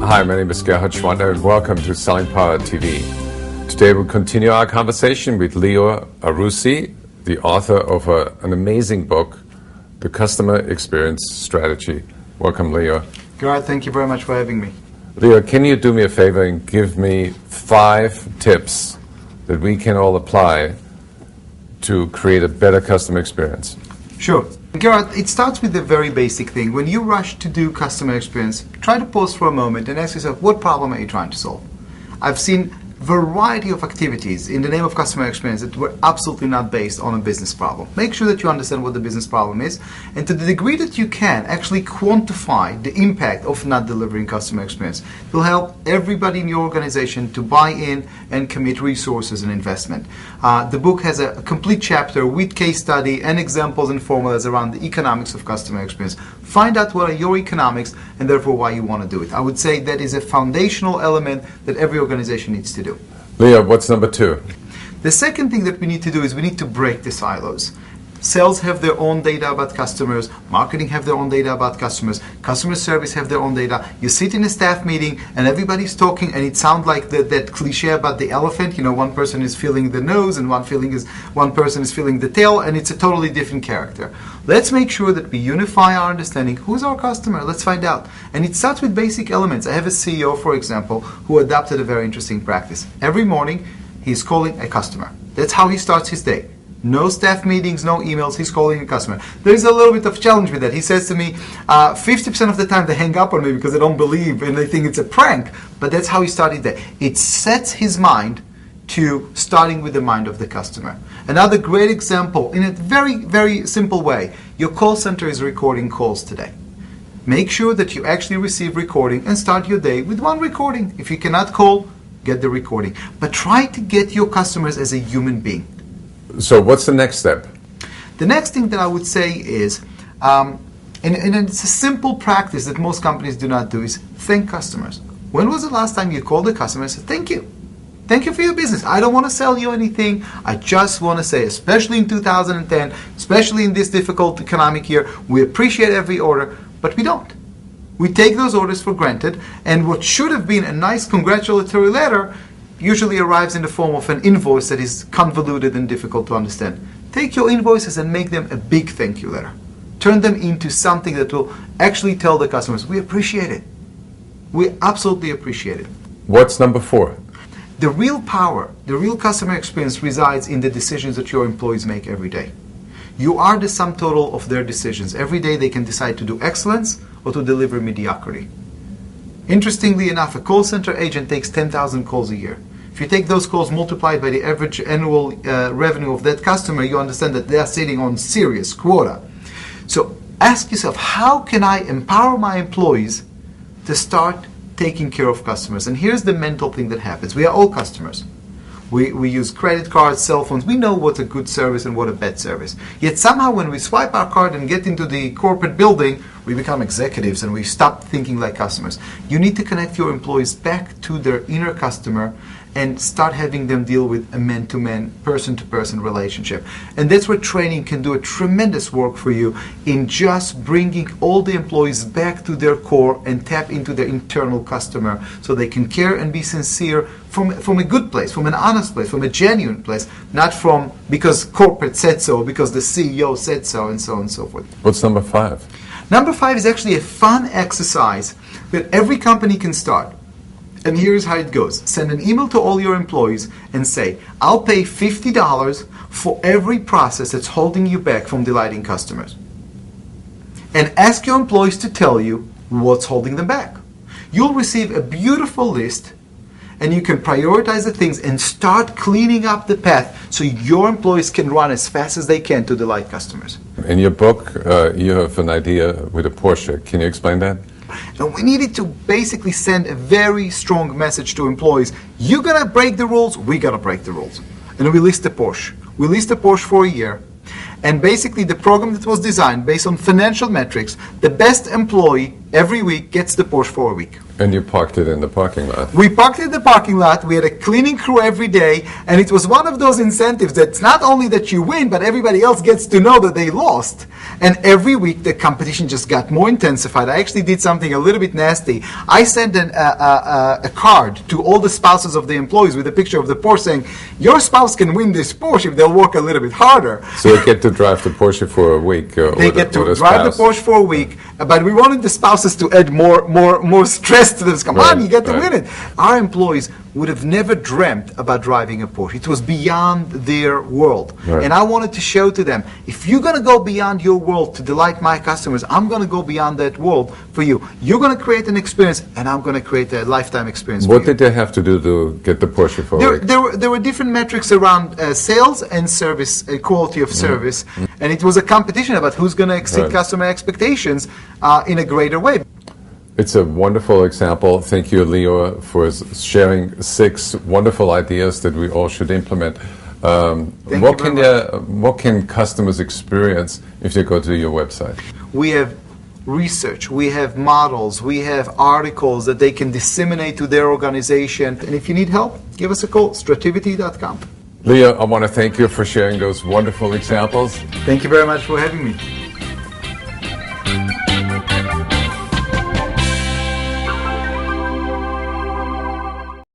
Hi, my name is Gerhard Schwander and welcome to Selling Power TV. Today we'll continue our conversation with Leo Arussi, the author of an amazing book, The Customer Experience Strategy. Welcome, Leo. Gerhard, thank you very much for having me. Leo, can you do me a favor and give me 5 tips that we can all apply to create a better customer experience? Sure. Gerhard, it starts with the very basic thing. When you rush to do customer experience, try to pause for a moment and ask yourself, what problem are you trying to solve? I've seen variety of activities in the name of customer experience that were absolutely not based on a business problem. Make sure that you understand what the business problem is, and to the degree that you can, actually quantify the impact of not delivering customer experience. It will help everybody in your organization to buy in and commit resources and investment. The book has a complete chapter with case study and examples and formulas around the economics of customer experience. Find out what are your economics and therefore why you want to do it. I would say that is a foundational element that every organization needs to do. Leo, what's number 2? The second thing that we need to do is we need to break the silos. Sales have their own data about customers, marketing have their own data about customers, customer service have their own data. You sit in a staff meeting and everybody's talking and it sounds like that cliche about the elephant. You know, one person is feeling the nose and one person is feeling the tail, and it's a totally different character. Let's make sure that we unify our understanding. Who's our customer? Let's find out. And it starts with basic elements. I have a CEO, for example, who adopted a very interesting practice. Every morning, he's calling a customer. That's how he starts his day. No staff meetings, no emails, he's calling a customer. There's a little bit of challenge with that. He says to me, 50% of the time they hang up on me because they don't believe and they think it's a prank, but that's how he started that. It sets his mind to starting with the mind of the customer. Another great example, in a very, very simple way, your call center is recording calls today. Make sure that you actually receive recording and start your day with one recording. If you cannot call, get the recording. But try to get your customers as a human being. So what's the next step? The next thing that I would say is, and it's a simple practice that most companies do not do, is thank customers. When was the last time you called a customer and said, thank you? Thank you for your business. I don't want to sell you anything. I just want to say, especially in 2010, especially in this difficult economic year, we appreciate every order, but we don't. We take those orders for granted, and what should have been a nice congratulatory letter usually arrives in the form of an invoice that is convoluted and difficult to understand. Take your invoices and make them a big thank you letter. Turn them into something that will actually tell the customers, we appreciate it. We absolutely appreciate it. What's number 4? The real power, the real customer experience resides in the decisions that your employees make every day. You are the sum total of their decisions. Every day they can decide to do excellence or to deliver mediocrity. Interestingly enough, a call center agent takes 10,000 calls a year. If you take those calls multiplied by the average annual revenue of that customer, you understand that they are sitting on serious quota. So ask yourself, how can I empower my employees to start taking care of customers? And here's the mental thing that happens. We are all customers. We use credit cards, cell phones. We know what's a good service and what a bad service. Yet somehow when we swipe our card and get into the corporate building, we become executives and we stop thinking like customers. You need to connect your employees back to their inner customer and start having them deal with a man-to-man, person-to-person relationship. And that's where training can do a tremendous work for you in just bringing all the employees back to their core and tap into their internal customer so they can care and be sincere from a good place, from an honest place, from a genuine place, not from because corporate said so, because the CEO said so, and so on and so forth. What's number 5? Number 5 is actually a fun exercise that every company can start. And here's how it goes. Send an email to all your employees and say, I'll pay $50 for every process that's holding you back from delighting customers. And ask your employees to tell you what's holding them back. You'll receive a beautiful list and you can prioritize the things and start cleaning up the path so your employees can run as fast as they can to delight customers. In your book, you have an idea with a Porsche. Can you explain that? And we needed to basically send a very strong message to employees. You're going to break the rules, we got to break the rules. And we list the Porsche. We list the Porsche for a year. And basically the program that was designed based on financial metrics, the best employee every week gets the Porsche for a week. And you parked it in the parking lot. We parked it in the parking lot. We had a cleaning crew every day, and it was one of those incentives that's not only that you win, but everybody else gets to know that they lost. And every week the competition just got more intensified. I actually did something a little bit nasty. I sent a card to all the spouses of the employees with a picture of the Porsche saying, your spouse can win this Porsche if they'll work a little bit harder. So they get to drive the Porsche for a week. They get to drive the Porsche for a week, but we wanted the spouses to add more stress to this. Come on, you get to win it. Our employees would have never dreamt about driving a Porsche. It was beyond their world. Right. And I wanted to show to them, if you're going to go beyond your world to delight my customers, I'm going to go beyond that world for you. You're going to create an experience, and I'm going to create a lifetime experience for you. What did they have to do to get the Porsche for a week? There were different metrics around sales and service, quality of service. And it was a competition about who's going to exceed customer expectations in a greater way. It's a wonderful example. Thank you, Leo, for sharing 6 wonderful ideas that we all should implement. What can customers experience if they go to your website? We have research, we have models, we have articles that they can disseminate to their organization. And if you need help, give us a call, strativity.com. Leo, I want to thank you for sharing those wonderful examples. Thank you very much for having me.